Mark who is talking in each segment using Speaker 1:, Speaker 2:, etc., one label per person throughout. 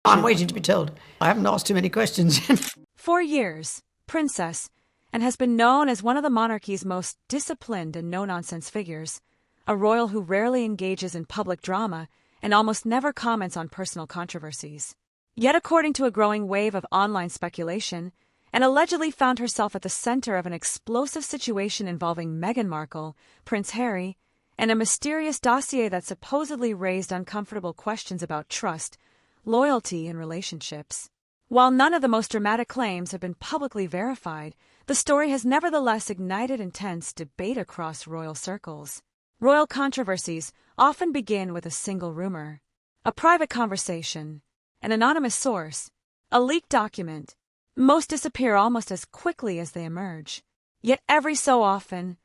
Speaker 1: I'm waiting to be told. I haven't asked too many questions.
Speaker 2: 4 years, princess, and has been known as one of the monarchy's most disciplined and no-nonsense figures, a royal who rarely engages in public drama and almost never comments on personal controversies. Yet according to a growing wave of online speculation, and allegedly found herself at the center of an explosive situation involving Meghan Markle, Prince Harry, and a mysterious dossier that supposedly raised uncomfortable questions about trust, loyalty, and relationships. While none of the most dramatic claims have been publicly verified, the story has nevertheless ignited intense debate across royal circles. Royal controversies often begin with a single rumor, a private conversation, an anonymous source, a leaked document. Most disappear almost as quickly as they emerge. Yet every so often,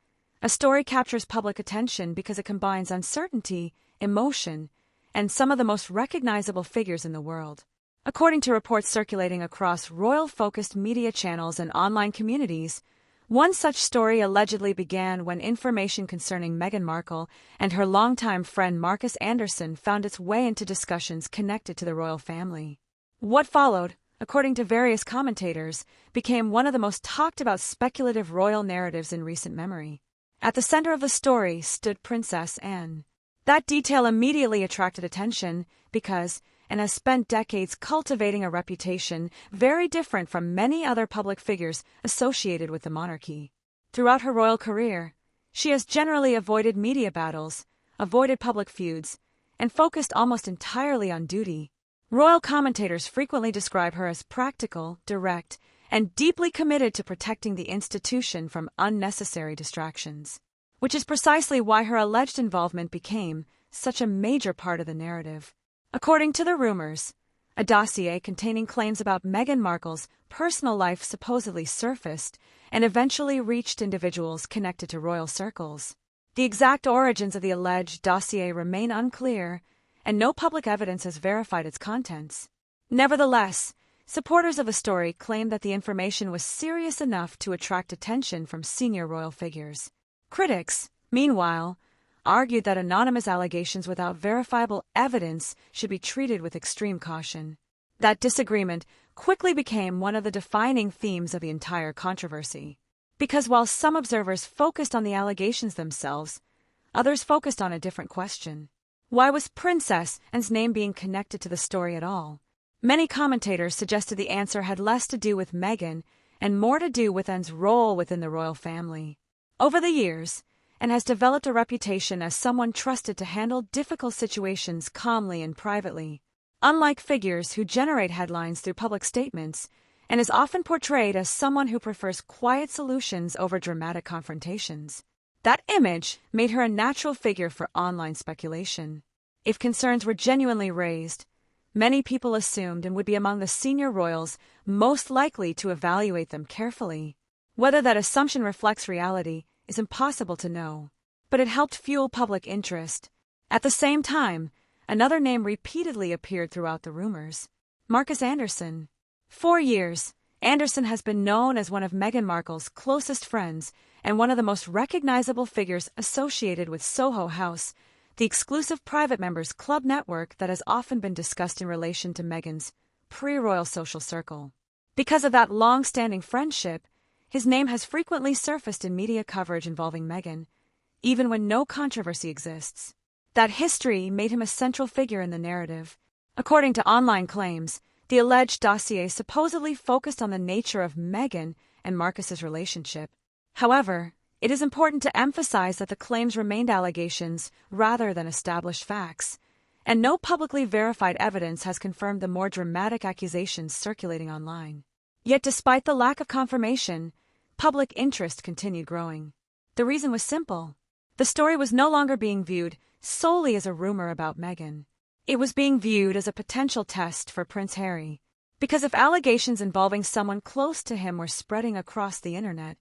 Speaker 2: a story captures public attention because it combines uncertainty, emotion, and some of the most recognizable figures in the world. According to reports circulating across royal-focused media channels and online communities, one such story allegedly began when information concerning Meghan Markle and her longtime friend Markus Anderson found its way into discussions connected to the royal family. What followed, according to various commentators, became one of the most talked-about speculative royal narratives in recent memory. At the center of the story stood Princess Anne. That detail immediately attracted attention because Anne has spent decades cultivating a reputation very different from many other public figures associated with the monarchy. Throughout her royal career, she has generally avoided media battles, avoided public feuds, and focused almost entirely on duty. Royal commentators frequently describe her as practical, direct, and deeply committed to protecting the institution from unnecessary distractions, which is precisely why her alleged involvement became such a major part of the narrative. According to the rumors, a dossier containing claims about Meghan Markle's personal life supposedly surfaced and eventually reached individuals connected to royal circles. The exact origins of the alleged dossier remain unclear, and no public evidence has verified its contents. Nevertheless, supporters of the story claim that the information was serious enough to attract attention from senior royal figures. Critics, meanwhile, argued that anonymous allegations without verifiable evidence should be treated with extreme caution. That disagreement quickly became one of the defining themes of the entire controversy. Because while some observers focused on the allegations themselves, others focused on a different question. Why was Princess Anne's name being connected to the story at all? Many commentators suggested the answer had less to do with Meghan and more to do with Anne's role within the royal family. Over the years, Anne has developed a reputation as someone trusted to handle difficult situations calmly and privately. Unlike figures who generate headlines through public statements, Anne is often portrayed as someone who prefers quiet solutions over dramatic confrontations. That image made her a natural figure for online speculation. If concerns were genuinely raised, many people assumed and would be among the senior royals most likely to evaluate them carefully. Whether that assumption reflects reality is impossible to know, but it helped fuel public interest. At the same time, another name repeatedly appeared throughout the rumors: Markus Anderson. 4 years, Anderson has been known as one of Meghan Markle's closest friends and one of the most recognizable figures associated with Soho House, the exclusive private members club network that has often been discussed in relation to Meghan's pre-royal social circle. Because of that long-standing friendship, his name has frequently surfaced in media coverage involving Meghan, even when no controversy exists. That history made him a central figure in the narrative. According to online claims, the alleged dossier supposedly focused on the nature of Meghan and Markus's relationship. However, it is important to emphasize that the claims remained allegations rather than established facts, and no publicly verified evidence has confirmed the more dramatic accusations circulating online. Yet despite the lack of confirmation, public interest continued growing. The reason was simple. The story was no longer being viewed solely as a rumor about Meghan. It was being viewed as a potential test for Prince Harry. Because if allegations involving someone close to him were spreading across the internet,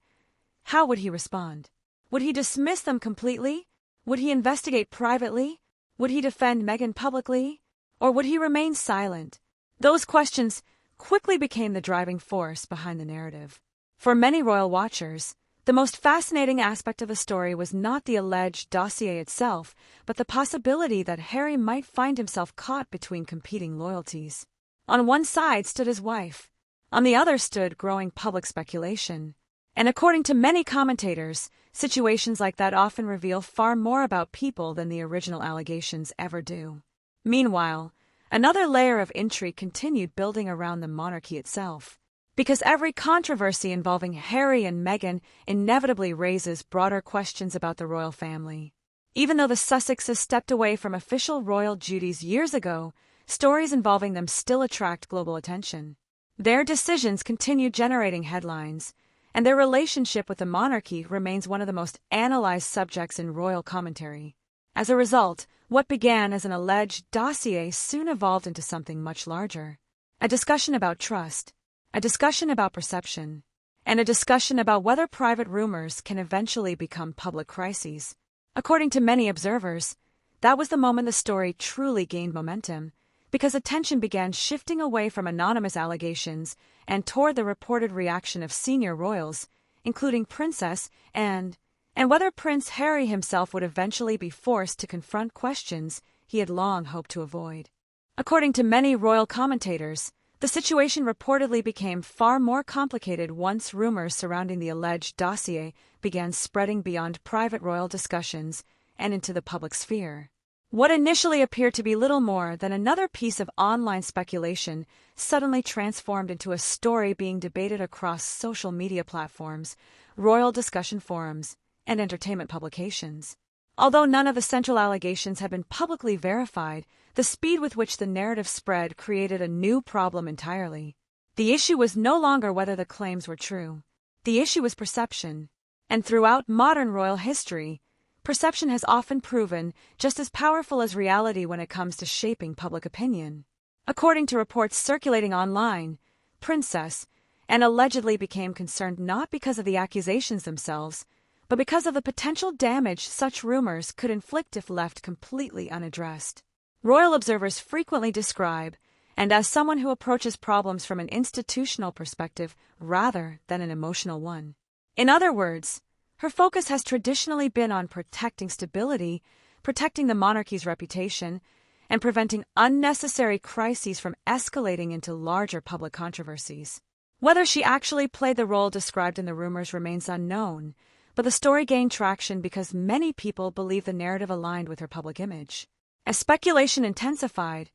Speaker 2: how would he respond? Would he dismiss them completely? Would he investigate privately? Would he defend Meghan publicly? Or would he remain silent? Those questions quickly became the driving force behind the narrative. For many royal watchers, the most fascinating aspect of the story was not the alleged dossier itself, but the possibility that Harry might find himself caught between competing loyalties. On one side stood his wife. On the other stood growing public speculation. And according to many commentators, situations like that often reveal far more about people than the original allegations ever do. Meanwhile, another layer of intrigue continued building around the monarchy itself. Because every controversy involving Harry and Meghan inevitably raises broader questions about the royal family. Even though the Sussexes stepped away from official royal duties years ago, stories involving them still attract global attention. Their decisions continue generating headlines, and their relationship with the monarchy remains one of the most analyzed subjects in royal commentary. As a result, what began as an alleged dossier soon evolved into something much larger. A discussion about trust, a discussion about perception, and a discussion about whether private rumors can eventually become public crises. According to many observers, that was the moment the story truly gained momentum, because attention began shifting away from anonymous allegations and toward the reported reaction of senior royals, including Princess and whether Prince Harry himself would eventually be forced to confront questions he had long hoped to avoid. According to many royal commentators, the situation reportedly became far more complicated once rumors surrounding the alleged dossier began spreading beyond private royal discussions and into the public sphere. What initially appeared to be little more than another piece of online speculation suddenly transformed into a story being debated across social media platforms, royal discussion forums, and entertainment publications. Although none of the central allegations had been publicly verified, the speed with which the narrative spread created a new problem entirely. The issue was no longer whether the claims were true. The issue was perception. And throughout modern royal history, perception has often proven just as powerful as reality when it comes to shaping public opinion. According to reports circulating online, Princess Anne allegedly became concerned not because of the accusations themselves, but because of the potential damage such rumors could inflict if left completely unaddressed. Royal observers frequently describe, and as someone who approaches problems from an institutional perspective rather than an emotional one. In other words, her focus has traditionally been on protecting stability, protecting the monarchy's reputation, and preventing unnecessary crises from escalating into larger public controversies. Whether she actually played the role described in the rumors remains unknown, but the story gained traction because many people believe the narrative aligned with her public image. As speculation intensified,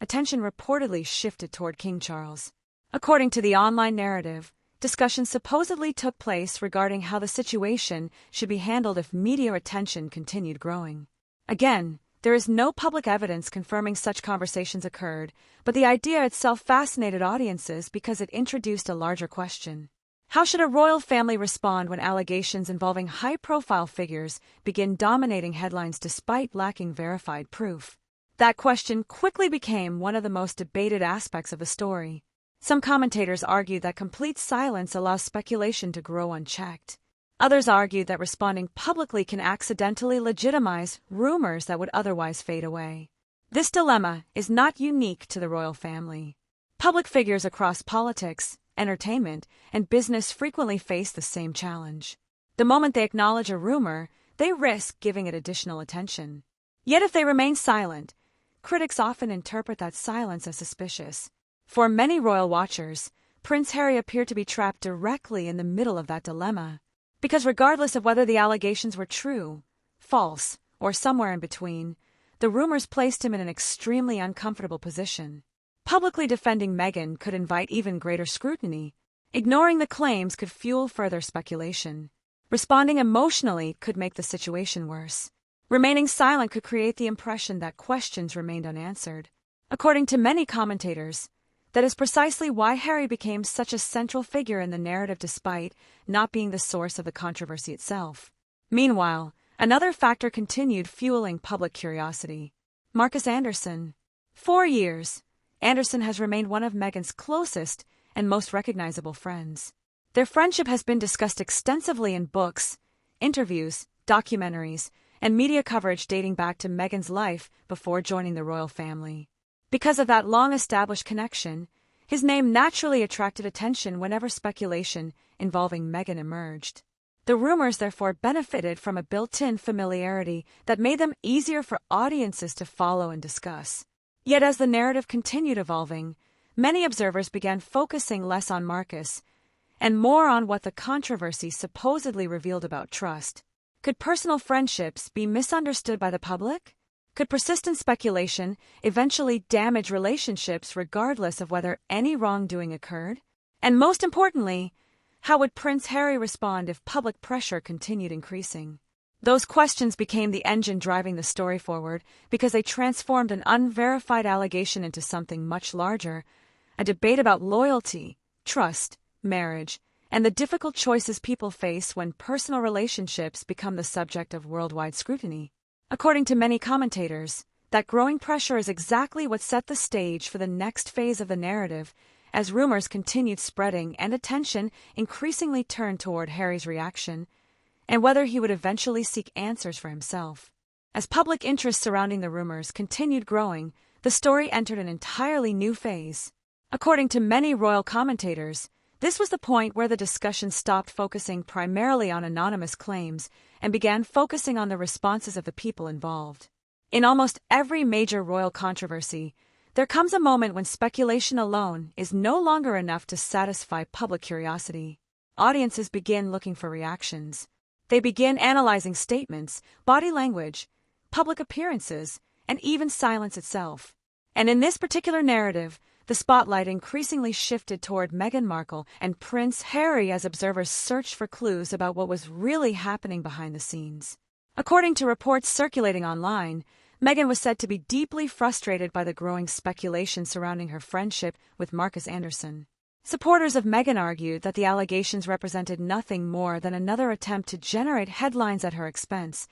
Speaker 2: attention reportedly shifted toward King Charles. According to the online narrative, discussions supposedly took place regarding how the situation should be handled if media attention continued growing. Again, there is no public evidence confirming such conversations occurred, but the idea itself fascinated audiences because it introduced a larger question. How should a royal family respond when allegations involving high-profile figures begin dominating headlines despite lacking verified proof? That question quickly became one of the most debated aspects of the story. Some commentators argued that complete silence allows speculation to grow unchecked. Others argued that responding publicly can accidentally legitimize rumors that would otherwise fade away. This dilemma is not unique to the royal family. Public figures across politics, entertainment, and business frequently face the same challenge. The moment they acknowledge a rumor, they risk giving it additional attention. Yet if they remain silent, critics often interpret that silence as suspicious. For many royal watchers, Prince Harry appeared to be trapped directly in the middle of that dilemma. Because regardless of whether the allegations were true, false, or somewhere in between, the rumors placed him in an extremely uncomfortable position. Publicly defending Meghan could invite even greater scrutiny. Ignoring the claims could fuel further speculation. Responding emotionally could make the situation worse. Remaining silent could create the impression that questions remained unanswered. According to many commentators, that is precisely why Harry became such a central figure in the narrative despite not being the source of the controversy itself. Meanwhile, another factor continued fueling public curiosity. Markus Anderson. 4 years, Anderson has remained one of Meghan's closest and most recognizable friends. Their friendship has been discussed extensively in books, interviews, documentaries, and media coverage dating back to Meghan's life before joining the royal family. Because of that long-established connection, his name naturally attracted attention whenever speculation involving Meghan emerged. The rumors therefore benefited from a built-in familiarity that made them easier for audiences to follow and discuss. Yet as the narrative continued evolving, many observers began focusing less on Markus and more on what the controversy supposedly revealed about trust. Could personal friendships be misunderstood by the public? Could persistent speculation eventually damage relationships regardless of whether any wrongdoing occurred? And most importantly, how would Prince Harry respond if public pressure continued increasing? Those questions became the engine driving the story forward because they transformed an unverified allegation into something much larger, a debate about loyalty, trust, marriage, and the difficult choices people face when personal relationships become the subject of worldwide scrutiny. According to many commentators, that growing pressure is exactly what set the stage for the next phase of the narrative, as rumors continued spreading and attention increasingly turned toward Harry's reaction, and whether he would eventually seek answers for himself. As public interest surrounding the rumors continued growing, the story entered an entirely new phase. According to many royal commentators, this was the point where the discussion stopped focusing primarily on anonymous claims and began focusing on the responses of the people involved. In almost every major royal controversy, there comes a moment when speculation alone is no longer enough to satisfy public curiosity. Audiences begin looking for reactions. They begin analyzing statements, body language, public appearances, and even silence itself. And in this particular narrative, the spotlight increasingly shifted toward Meghan Markle and Prince Harry as observers searched for clues about what was really happening behind the scenes. According to reports circulating online, Meghan was said to be deeply frustrated by the growing speculation surrounding her friendship with Markus Anderson. Supporters of Meghan argued that the allegations represented nothing more than another attempt to generate headlines at her expense,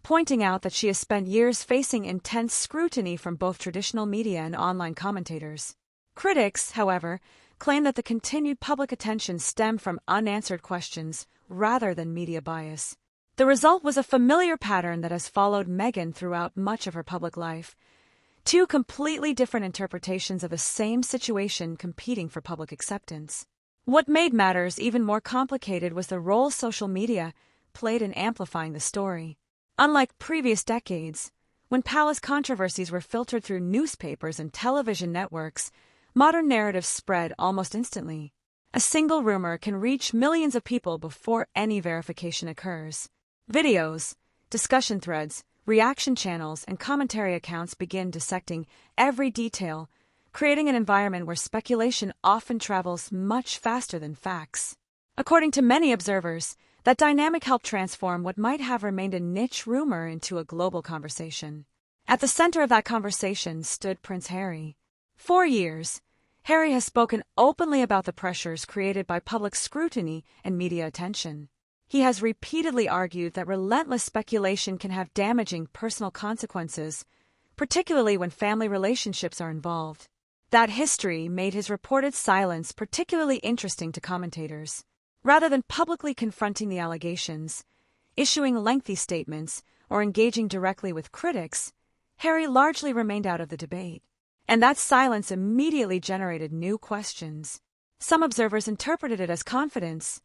Speaker 2: pointing out that she has spent years facing intense scrutiny from both traditional media and online commentators. Critics, however, claim that the continued public attention stemmed from unanswered questions rather than media bias. The result was a familiar pattern that has followed Meghan throughout much of her public life. Two completely different interpretations of the same situation competing for public acceptance. What made matters even more complicated was the role social media played in amplifying the story. Unlike previous decades, when palace controversies were filtered through newspapers and television networks, modern narratives spread almost instantly. A single rumor can reach millions of people before any verification occurs. Videos, discussion threads, reaction channels, and commentary accounts begin dissecting every detail, creating an environment where speculation often travels much faster than facts. According to many observers, that dynamic helped transform what might have remained a niche rumor into a global conversation. At the center of that conversation stood Prince Harry. For years, Harry has spoken openly about the pressures created by public scrutiny and media attention. He has repeatedly argued that relentless speculation can have damaging personal consequences, particularly when family relationships are involved. That history made his reported silence particularly interesting to commentators. Rather than publicly confronting the allegations, issuing lengthy statements, or engaging directly with critics, Harry largely remained out of the debate. And that silence immediately generated new questions. Some observers interpreted it as confidence,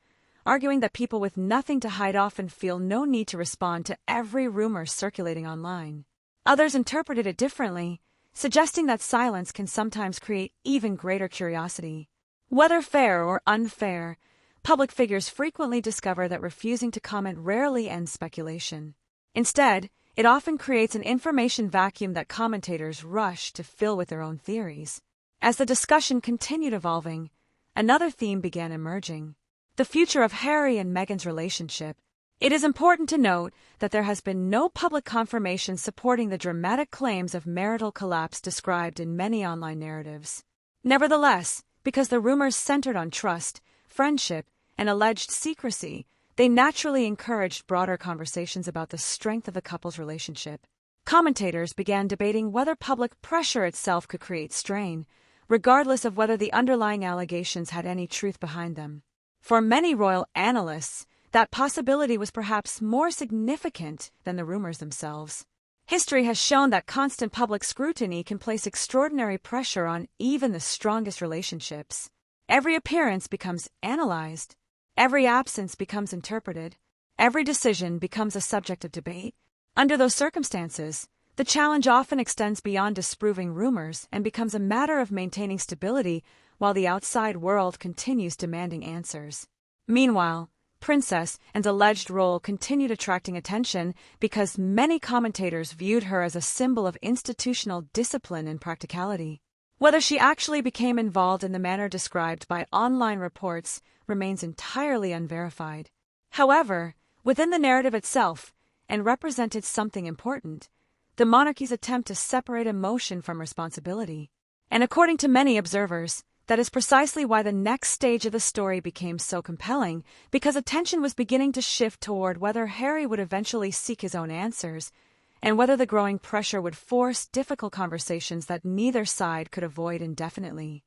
Speaker 2: arguing that people with nothing to hide often feel no need to respond to every rumor circulating online. Others interpreted it differently, suggesting that silence can sometimes create even greater curiosity. Whether fair or unfair, public figures frequently discover that refusing to comment rarely ends speculation. Instead, it often creates an information vacuum that commentators rush to fill with their own theories. As the discussion continued evolving, another theme began emerging: the future of Harry and Meghan's relationship. It is important to note that there has been no public confirmation supporting the dramatic claims of marital collapse described in many online narratives. Nevertheless, because the rumors centered on trust, friendship, and alleged secrecy, they naturally encouraged broader conversations about the strength of the couple's relationship. Commentators began debating whether public pressure itself could create strain, regardless of whether the underlying allegations had any truth behind them. For many royal analysts, that possibility was perhaps more significant than the rumors themselves. History has shown that constant public scrutiny can place extraordinary pressure on even the strongest relationships. Every appearance becomes analyzed. Every absence becomes interpreted. Every decision becomes a subject of debate. Under those circumstances, The challenge often extends beyond disproving rumors and becomes a matter of maintaining stability while the outside world continues demanding answers. Meanwhile, Princess and alleged role continued attracting attention because many commentators viewed her as a symbol of institutional discipline and practicality. Whether she actually became involved in the manner described by online reports remains entirely unverified. However, within the narrative itself, and represented something important, the monarchy's attempt to separate emotion from responsibility. And according to many observers, that is precisely why the next stage of the story became so compelling, because attention was beginning to shift toward whether Harry would eventually seek his own answers, and whether the growing pressure would force difficult conversations that neither side could avoid indefinitely.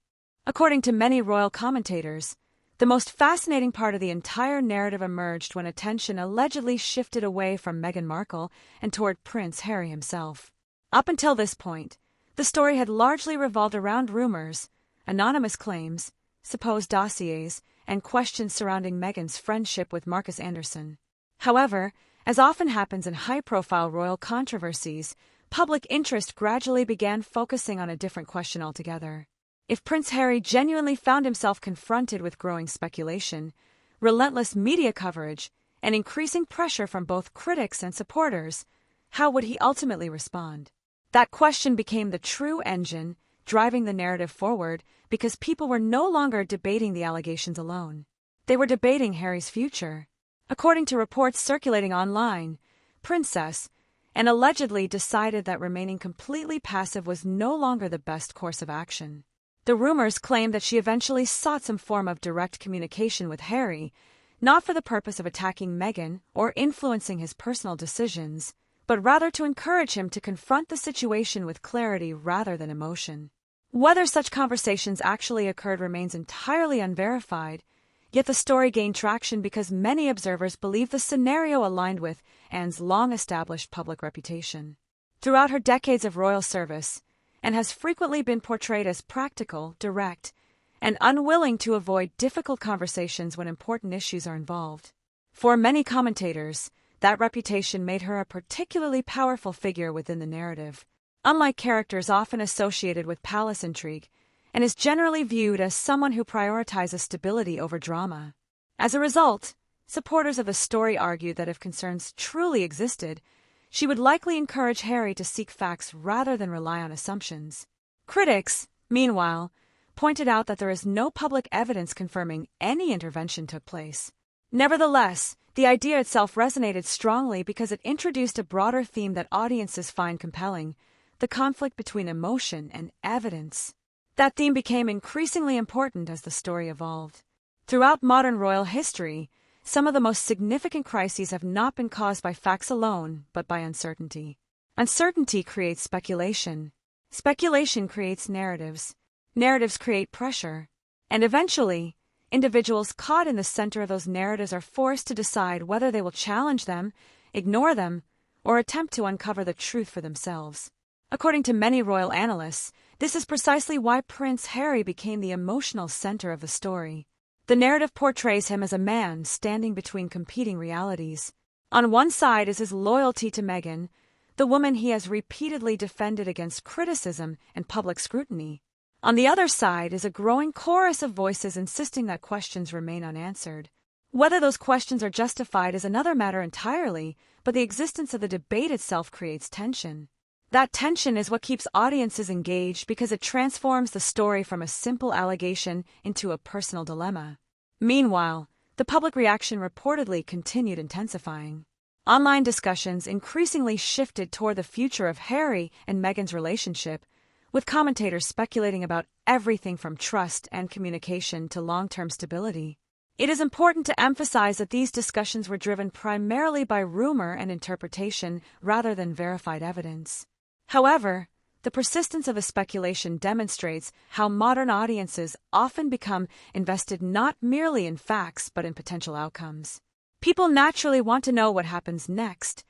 Speaker 2: According to many royal commentators, the most fascinating part of the entire narrative emerged when attention allegedly shifted away from Meghan Markle and toward Prince Harry himself. Up until this point, the story had largely revolved around rumors, anonymous claims, supposed dossiers, and questions surrounding Meghan's friendship with Markus Anderson. However, as often happens in high-profile royal controversies, public interest gradually began focusing on a different question altogether. If Prince Harry genuinely found himself confronted with growing speculation, relentless media coverage, and increasing pressure from both critics and supporters, how would he ultimately respond? That question became the true engine driving the narrative forward because people were no longer debating the allegations alone. They were debating Harry's future. According to reports circulating online, Princess and allegedly decided that remaining completely passive was no longer the best course of action. The rumors claimed that she eventually sought some form of direct communication with Harry, not for the purpose of attacking Meghan or influencing his personal decisions, but rather to encourage him to confront the situation with clarity rather than emotion. Whether such conversations actually occurred remains entirely unverified, yet the story gained traction because many observers believe the scenario aligned with Anne's long-established public reputation. Throughout her decades of royal service, Anne has frequently been portrayed as practical, direct, and unwilling to avoid difficult conversations when important issues are involved. For many commentators, that reputation made her a particularly powerful figure within the narrative. Unlike characters often associated with palace intrigue, and is generally viewed as someone who prioritizes stability over drama. As a result, supporters of the story argue that if concerns truly existed, she would likely encourage Harry to seek facts rather than rely on assumptions. Critics, meanwhile, pointed out that there is no public evidence confirming any intervention took place. Nevertheless, the idea itself resonated strongly because it introduced a broader theme that audiences find compelling: the conflict between emotion and evidence. That theme became increasingly important as the story evolved. Throughout modern royal history, some of the most significant crises have not been caused by facts alone, but by uncertainty. Uncertainty creates speculation. Speculation creates narratives. Narratives create pressure. And eventually, individuals caught in the center of those narratives are forced to decide whether they will challenge them, ignore them, or attempt to uncover the truth for themselves. According to many royal analysts, this is precisely why Prince Harry became the emotional center of the story. The narrative portrays him as a man standing between competing realities. On one side is his loyalty to Meghan, the woman he has repeatedly defended against criticism and public scrutiny. On the other side is a growing chorus of voices insisting that questions remain unanswered. Whether those questions are justified is another matter entirely, but the existence of the debate itself creates tension. That tension is what keeps audiences engaged because it transforms the story from a simple allegation into a personal dilemma. Meanwhile, the public reaction reportedly continued intensifying. Online discussions increasingly shifted toward the future of Harry and Meghan's relationship, with commentators speculating about everything from trust and communication to long-term stability. It is important to emphasize that these discussions were driven primarily by rumor and interpretation rather than verified evidence. However, the persistence of the speculation demonstrates how modern audiences often become invested not merely in facts but in potential outcomes. People naturally want to know what happens next,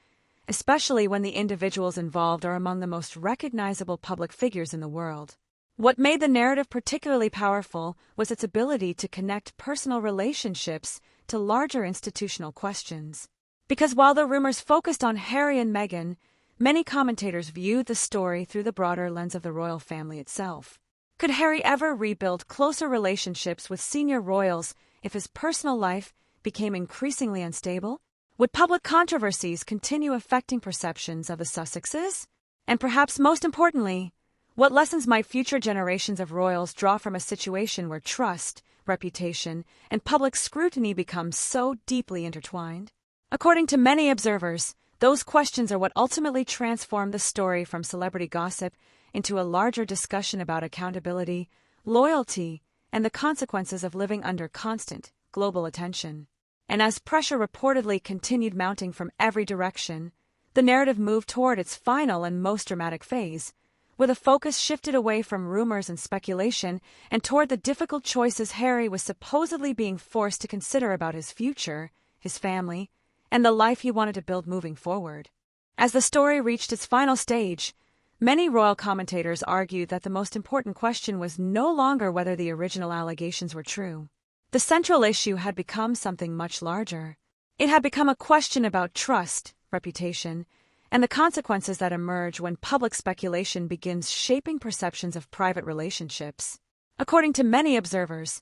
Speaker 2: especially when the individuals involved are among the most recognizable public figures in the world. What made the narrative particularly powerful was its ability to connect personal relationships to larger institutional questions. Because while the rumors focused on Harry and Meghan, Many commentators viewed the story through the broader lens of the royal family itself. Could Harry ever rebuild closer relationships with senior royals if his personal life became increasingly unstable? Would public controversies continue affecting perceptions of the Sussexes? And perhaps most importantly, what lessons might future generations of royals draw from a situation where trust, reputation, and public scrutiny become so deeply intertwined? According to many observers, those questions are what ultimately transformed the story from celebrity gossip into a larger discussion about accountability, loyalty, and the consequences of living under constant, global attention. And as pressure reportedly continued mounting from every direction, the narrative moved toward its final and most dramatic phase, where the focus shifted away from rumors and speculation and toward the difficult choices Harry was supposedly being forced to consider about his future, his family, and the life he wanted to build moving forward. As the story reached its final stage, many royal commentators argued that the most important question was no longer whether the original allegations were true. The central issue had become something much larger. It had become a question about trust, reputation, and the consequences that emerge when public speculation begins shaping perceptions of private relationships. According to many observers,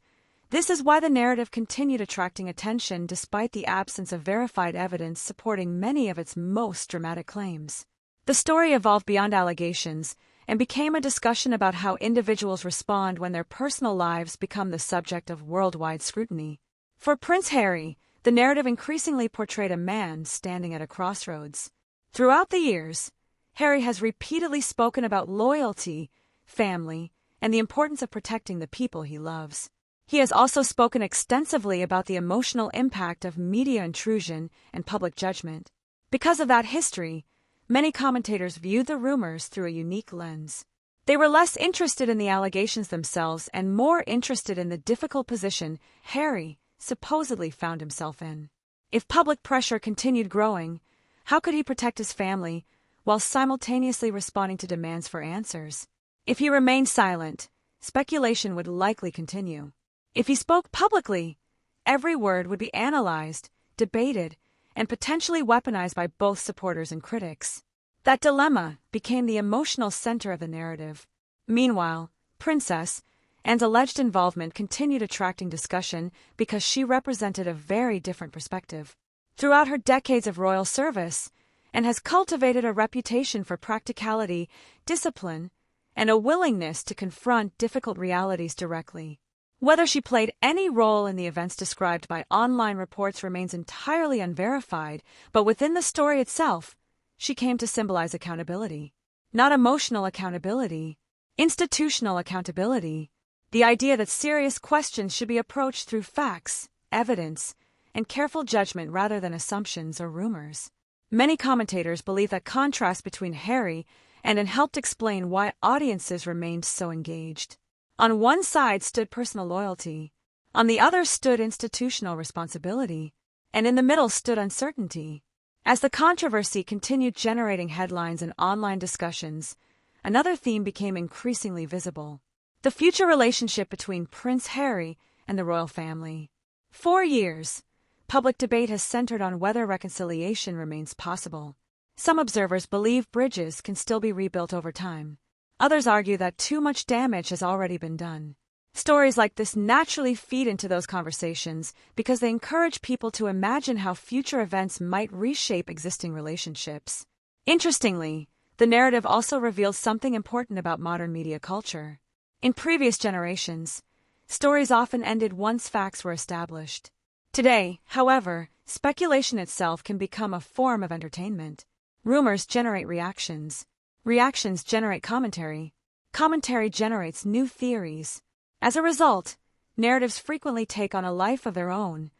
Speaker 2: this is why the narrative continued attracting attention despite the absence of verified evidence supporting many of its most dramatic claims. The story evolved beyond allegations and became a discussion about how individuals respond when their personal lives become the subject of worldwide scrutiny. For Prince Harry, the narrative increasingly portrayed a man standing at a crossroads. Throughout the years, Harry has repeatedly spoken about loyalty, family, and the importance of protecting the people he loves. He has also spoken extensively about the emotional impact of media intrusion and public judgment. Because of that history, many commentators viewed the rumors through a unique lens. They were less interested in the allegations themselves and more interested in the difficult position Harry supposedly found himself in. If public pressure continued growing, how could he protect his family while simultaneously responding to demands for answers? If he remained silent, speculation would likely continue. If he spoke publicly, every word would be analyzed, debated, and potentially weaponized by both supporters and critics. That dilemma became the emotional center of the narrative. Meanwhile, Princess Anne's alleged involvement continued attracting discussion because she represented a very different perspective. Throughout her decades of royal service, Anne has cultivated a reputation for practicality, discipline, and a willingness to confront difficult realities directly. Whether she played any role in the events described by online reports remains entirely unverified, but within the story itself, she came to symbolize accountability. Not emotional accountability, institutional accountability. The idea that serious questions should be approached through facts, evidence, and careful judgment rather than assumptions or rumors. Many commentators believe that contrast between Harry and Anne helped explain why audiences remained so engaged. On one side stood personal loyalty, on the other stood institutional responsibility, and in the middle stood uncertainty. As the controversy continued generating headlines and online discussions, another theme became increasingly visible: the future relationship between Prince Harry and the royal family. For years, public debate has centered on whether reconciliation remains possible. Some observers believe bridges can still be rebuilt over time. Others argue that too much damage has already been done. Stories like this naturally feed into those conversations because they encourage people to imagine how future events might reshape existing relationships. Interestingly, the narrative also reveals something important about modern media culture. In previous generations, stories often ended once facts were established. Today, however, speculation itself can become a form of entertainment. Rumors generate reactions. Reactions generate commentary. Commentary generates new theories. As a result, narratives frequently take on a life of their own,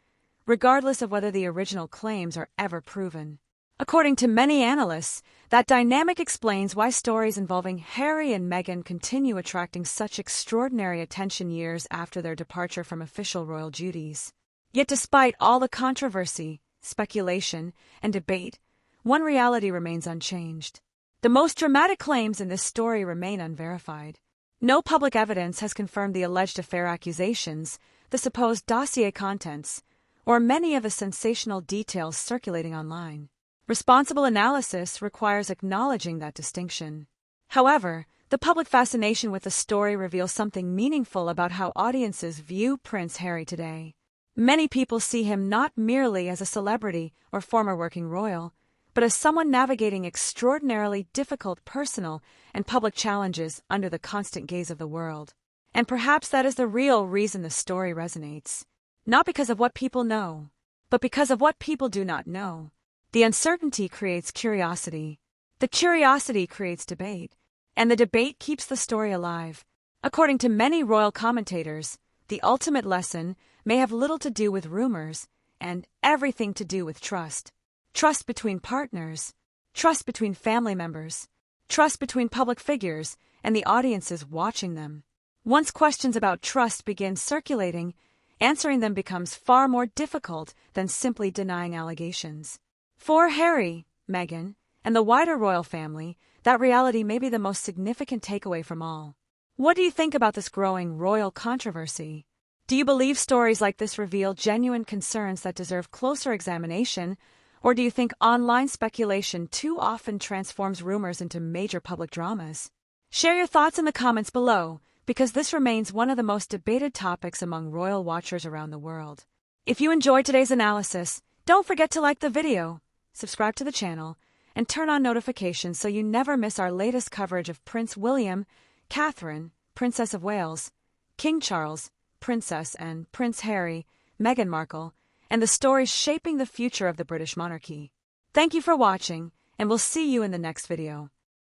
Speaker 2: regardless of whether the original claims are ever proven. According to many analysts, that dynamic explains why stories involving Harry and Meghan continue attracting such extraordinary attention years after their departure from official royal duties. Yet despite all the controversy, speculation, and debate, one reality remains unchanged. The most dramatic claims in this story remain unverified. No public evidence has confirmed the alleged affair accusations, the supposed dossier contents, or many of the sensational details circulating online. Responsible analysis requires acknowledging that distinction. However, the public fascination with the story reveals something meaningful about how audiences view Prince Harry today. Many people see him not merely as a celebrity or former working royal, but as someone navigating extraordinarily difficult personal and public challenges under the constant gaze of the world. And perhaps that is the real reason the story resonates. Not because of what people know, but because of what people do not know. The uncertainty creates curiosity. The curiosity creates debate. And the debate keeps the story alive. According to many royal commentators, the ultimate lesson may have little to do with rumors and everything to do with trust. Trust between partners, trust between family members, trust between public figures and the audiences watching them. Once questions about trust begin circulating, answering them becomes far more difficult than simply denying allegations. For Harry, Meghan, and the wider royal family, that reality may be the most significant takeaway from all. What do you think about this growing royal controversy? Do you believe stories like this reveal genuine concerns that deserve closer examination, or do you think online speculation too often transforms rumors into major public dramas? Share your thoughts in the comments below, because this remains one of the most debated topics among royal watchers around the world. If you enjoyed today's analysis, don't forget to like the video, subscribe to the channel, and turn on notifications so you never miss our latest coverage of Prince William, Catherine, Princess of Wales, King Charles, Princess and Prince Harry, Meghan Markle, and the stories shaping the future of the British monarchy. Thank you for watching, and we'll see you in the next video.